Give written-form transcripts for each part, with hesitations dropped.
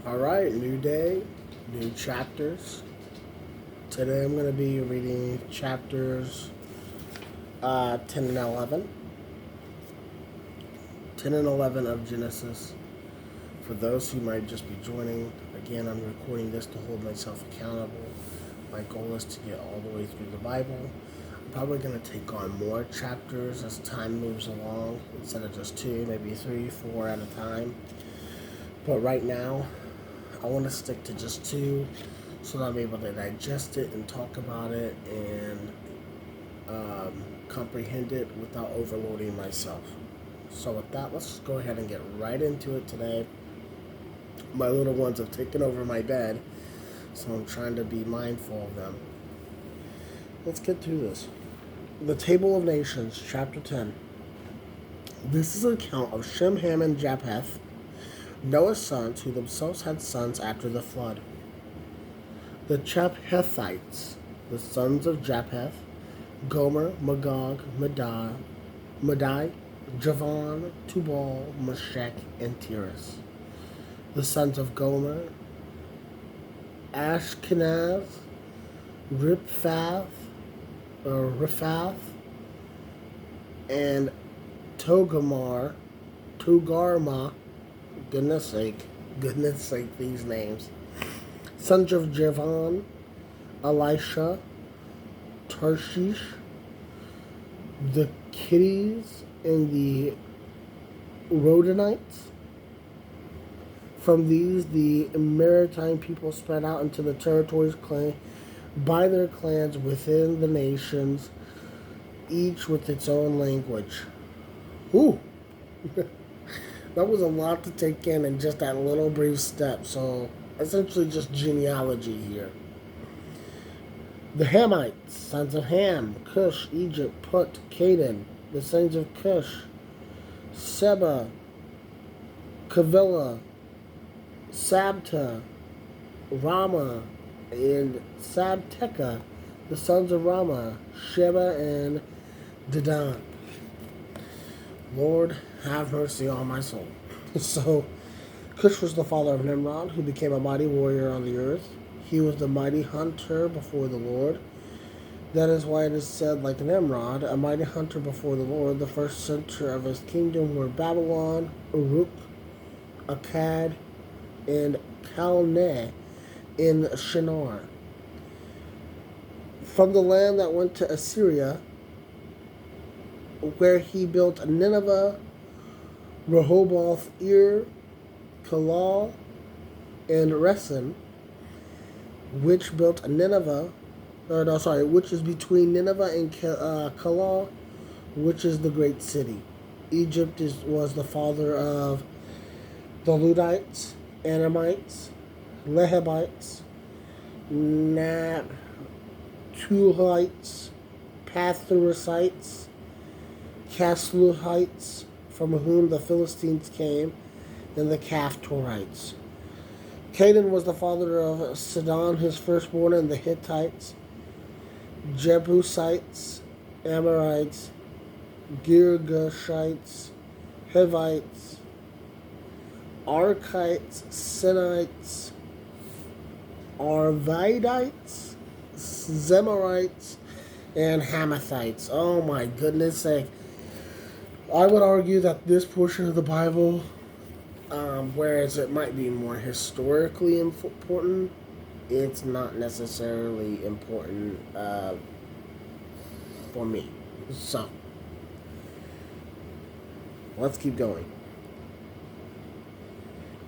All right, new day, new chapters. Today I'm going to be reading chapters 10 and 11. 10 and 11 of Genesis. For those who might just be joining, again, I'm recording this to hold myself accountable. My goal is to get all the way through the Bible. I'm probably going to take on more chapters as time moves along, instead of just two, maybe three, four at a time. But right now, I want to stick to just two so that I'm able to digest it and talk about it and comprehend it without overloading myself. So with that, let's just go ahead and get right into it today. My little ones have taken over my bed, so I'm trying to be mindful of them. Let's get through this. The Table of Nations, Chapter 10. This is an account of Shem, Ham, and Japheth, Noah's sons, who themselves had sons after the flood. The Japhethites, the sons of Japheth, Gomer, Magog, Madai, Javan, Tubal, Meshech, and Tiras. The sons of Gomer, Ashkenaz, Riphath, and Togarmah. Goodness sake, these names. Sons of Javan, Elisha, Tarshish, the Kittites, and the Rodanites. From these, the maritime people spread out into the territories by their clans within the nations, each with its own language. Ooh! That was a lot to take in just that little brief step. So, essentially just genealogy here. The Hamites, sons of Ham, Cush, Egypt, Put, Canaan. The sons of Cush, Seba, Kavila, Sabta, Rama, and Sabteka. The sons of Rama, Sheba, and Dedan. Lord, have mercy on my soul. So, Cush was the father of Nimrod, who became a mighty warrior on the earth. He was the mighty hunter before the Lord. That is why it is said, like Nimrod, a mighty hunter before the Lord. The first center of his kingdom were Babylon, Uruk, Akkad, and Calneh in Shinar. From the land that went to Assyria, where he built Nineveh, Rehoboth, Ir, Kalal, and Resen, which is between Nineveh and Kalal, which is the great city. Egypt was the father of the Ludites, Anamites, Lehabites, Natuhites, Pathrusites, Casluhites, from whom the Philistines came, and the Caphtorites. Canaan was the father of Sidon, his firstborn, and the Hittites, Jebusites, Amorites, Girgashites, Hivites, Arkites, Sinites, Arvidites, Zemarites, and Hamathites. Oh my goodness sake. I would argue that this portion of the Bible, whereas it might be more historically important, it's not necessarily important for me. So, let's keep going.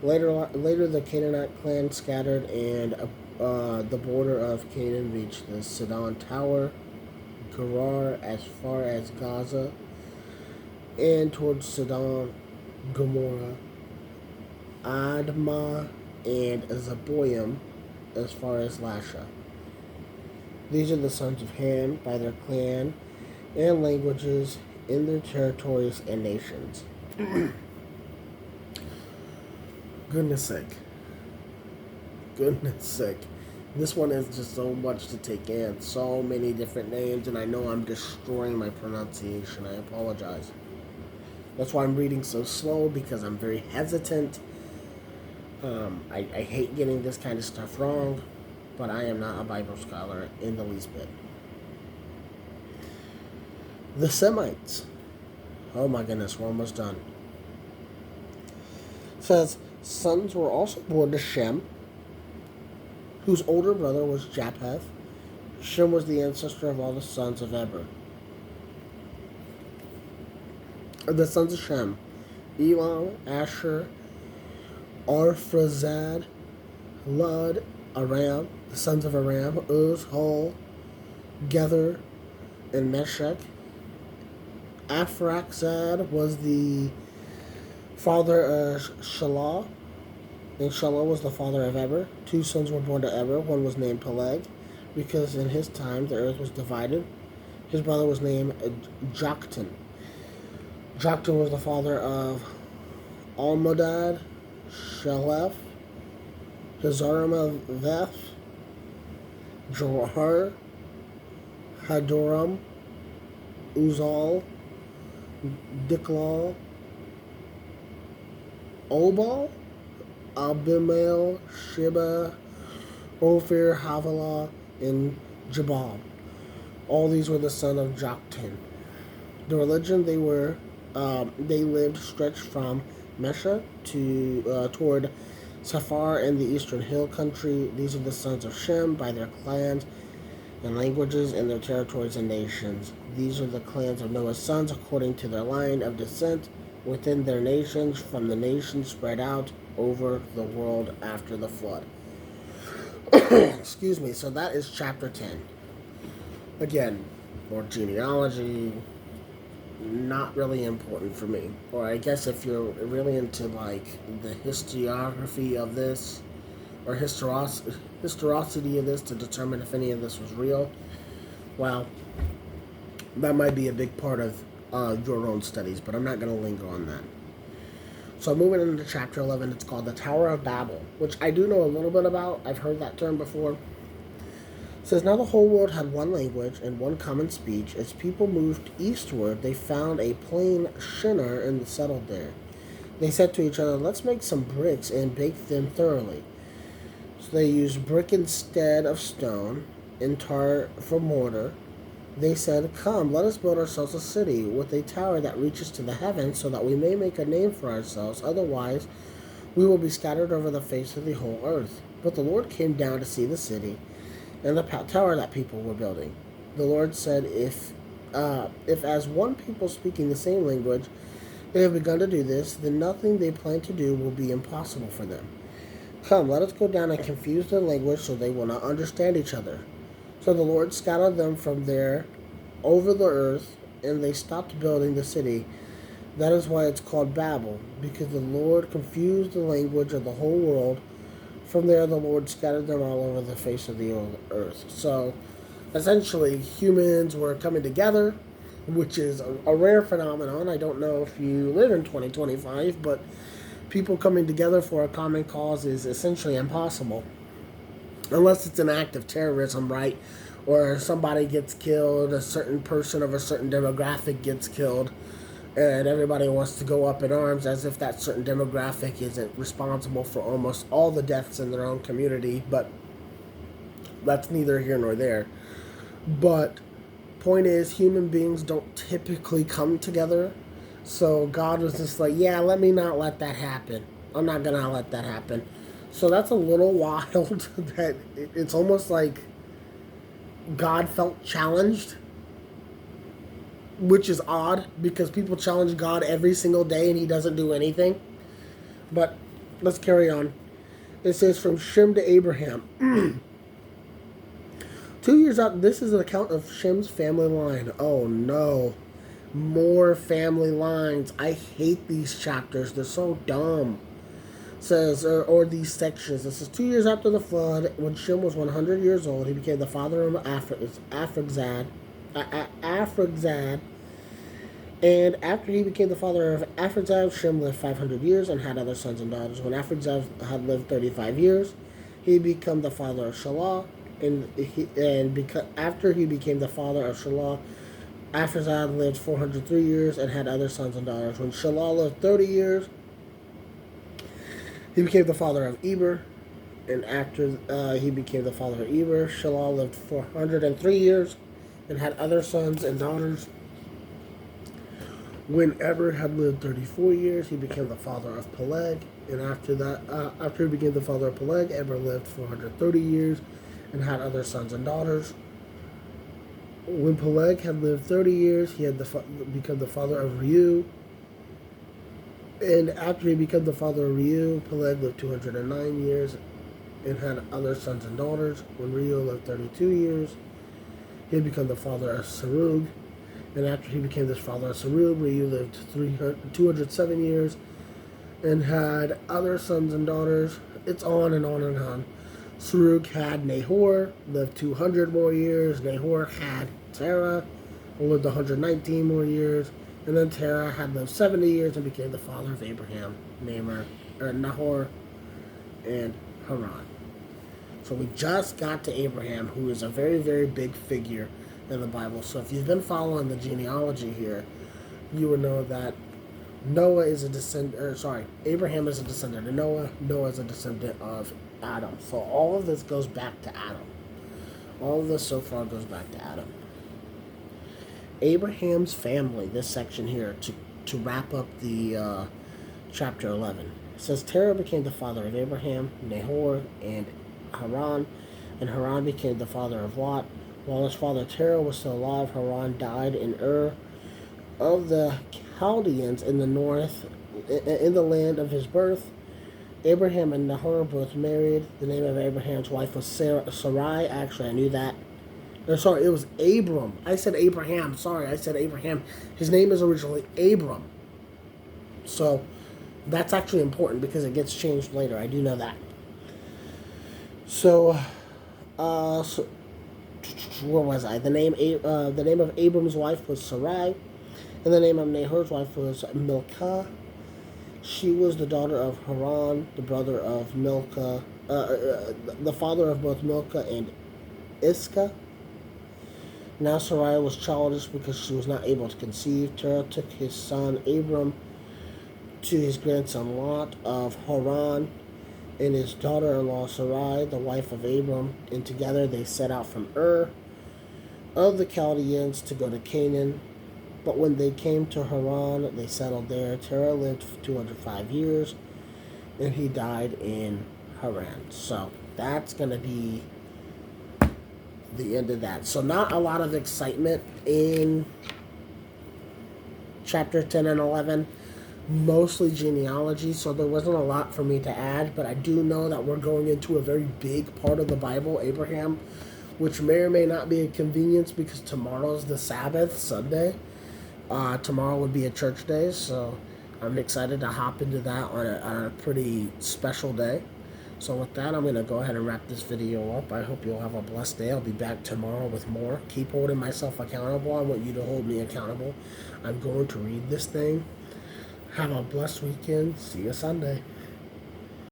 Later, the Canaanite clan scattered, and the border of Canaan reached the Sidon Tower, Gerar, as far as Gaza, and towards Sodom, Gomorrah, Admah, and Zeboim, as far as Lasha. These are the sons of Ham by their clan and languages in their territories and nations. Goodness sake. This one is just so much to take in. So many different names, and I know I'm destroying my pronunciation. I apologize. That's why I'm reading so slow, because I'm very hesitant I hate getting this kind of stuff wrong, but I am not a Bible scholar in the least bit. The Semites. Oh my goodness, we're almost done. It says, sons were also born to Shem, whose older brother was Japheth. Shem was the ancestor of all the sons of Eber. The sons of Shem: Elam, Asher, Arphaxad, Lud, Aram. The sons of Aram: Uz, Hul, Gether, and Meshech. Arphaxad was the father of Shelah, and Shelah was the father of Eber. 2 sons were born to Eber. One was named Peleg, because in his time the earth was divided. His brother was named Joktan. Joktan was the father of Almodad, Shelef, Hazaramaveth, Jorah, Hadoram, Uzal, Diklah, Obal, Abimael, Sheba, Ophir, Havilah, and Jabal. All these were the son of Joktan. The religion they lived stretched from Mesha to toward Safar in the eastern hill country. These are the sons of Shem by their clans and languages and their territories and nations. These are the clans of Noah's sons according to their line of descent within their nations, from the nations spread out over the world after the flood. Excuse me. So that is chapter 10. Again, more genealogy, not really important for me. Or I guess if you're really into like the historiography of this, or historicity of this to determine if any of this was real, well, that might be a big part of your own studies, but I'm not going to linger on that. So moving into chapter 11, it's called the Tower of Babel, which I do know a little bit about. I've heard that term before. It says, now the whole world had one language and one common speech. As people moved eastward, they found a plain Shinar and settled there. They said to each other, let's make some bricks and bake them thoroughly. So they used brick instead of stone and tar for mortar. They said, come, let us build ourselves a city with a tower that reaches to the heavens, so that we may make a name for ourselves. Otherwise, we will be scattered over the face of the whole earth. But the Lord came down to see the city and the tower that people were building. The Lord said, if as one people speaking the same language they have begun to do this, then nothing they plan to do will be impossible for them. Come, let us go down and confuse their language so they will not understand each other. So the Lord scattered them from there over the earth, and they stopped building the city. That is why it's called Babel, because the Lord confused the language of the whole world. From there, the Lord scattered them all over the face of the earth. So, essentially, humans were coming together, which is a rare phenomenon. I don't know if you live in 2025, but people coming together for a common cause is essentially impossible. Unless it's an act of terrorism, right? Or somebody gets killed, a certain person of a certain demographic gets killed, and everybody wants to go up in arms as if that certain demographic isn't responsible for almost all the deaths in their own community, but that's neither here nor there. But point is, human beings don't typically come together, so God was just like, yeah, let that happen. I'm not gonna let that happen. So that's a little wild that it's almost like God felt challenged, which is odd because people challenge God every single day and he doesn't do anything. But let's carry on. It says from Shem to Abraham. 2 years out, this is an account of Shem's family line. Oh no, more family lines. I hate these chapters. They're so dumb. Says, or these sections. It says, 2 years after the flood, when Shem was 100 years old, he became the father of Arphaxad. And after he became the father of Arphaxad, Shem lived 500 years and had other sons and daughters. When Arphaxad had lived 35 years, he became the father of Shelah. After he became the father of Shelah, Arphaxad lived 403 years and had other sons and daughters. When Shelah lived 30 years, He became the father of Eber, and after he became the father of Eber, Shelah lived 403 years and had other sons and daughters. When Eber had lived 34 years, he became the father of Peleg, and after he became the father of Peleg, Eber lived 430 years and had other sons and daughters. When Peleg had lived 30 years, he had become the father of Reu. And after he became the father of Reu, Peleg lived 209 years and had other sons and daughters. When Reu lived 32 years, he had become the father of Serug. And after he became the father of Serug, Reu lived 207 years and had other sons and daughters. It's on and on and on. Serug had Nahor, lived 200 more years. Nahor had Terah, who lived 119 more years. And then Terah had lived 70 years and became the father of Abraham, Nahor, and Haran. So we just got to Abraham, who is a very, very big figure in the Bible. So if you've been following the genealogy here, you would know that Abraham is a descendant of Noah. Noah is a descendant of Adam. So all of this goes back to Adam. All of this so far goes back to Adam. Abraham's family, this section here, to wrap up the chapter 11. It says, Terah became the father of Abraham, Nahor, and Haran, and Haran became the father of Lot. While his father Terah was still alive, Haran died in Ur of the Chaldeans in the north, in the land of his birth. Abraham and Nahor both married. The name of Abraham's wife was Sarai. Actually, I knew that. Sorry, it was Abram. I said Abraham. Sorry, I said Abraham. His name is originally Abram. So that's actually important because it gets changed later. I do know that. So where was I? The name of Abram's wife was Sarai, and the name of Nahor's wife was Milcah. She was the daughter of Haran, the brother of Milcah, the father of both Milcah and Iscah. Now Sarai was childless because she was not able to conceive. Terah took his son Abram to his grandson Lot of Haran and his daughter-in-law Sarai, the wife of Abram, and together they set out from Ur of the Chaldeans to go to Canaan. But when they came to Haran, they settled there. Terah lived 205 years, and he died in Haran. So that's going to be the end of that. So not a lot of excitement in chapter 10 and 11. Mostly genealogy, so there wasn't a lot for me to add, but I do know that we're going into a very big part of the Bible, Abraham, which may or may not be a convenience because tomorrow's the Sabbath, Sunday. Tomorrow would be a church day, so I'm excited to hop into that on a pretty special day. So with that, I'm going to go ahead and wrap this video up. I hope you'll have a blessed day. I'll be back tomorrow with more. Keep holding myself accountable. I want you to hold me accountable. I'm going to read this thing. Have a blessed weekend. See you Sunday.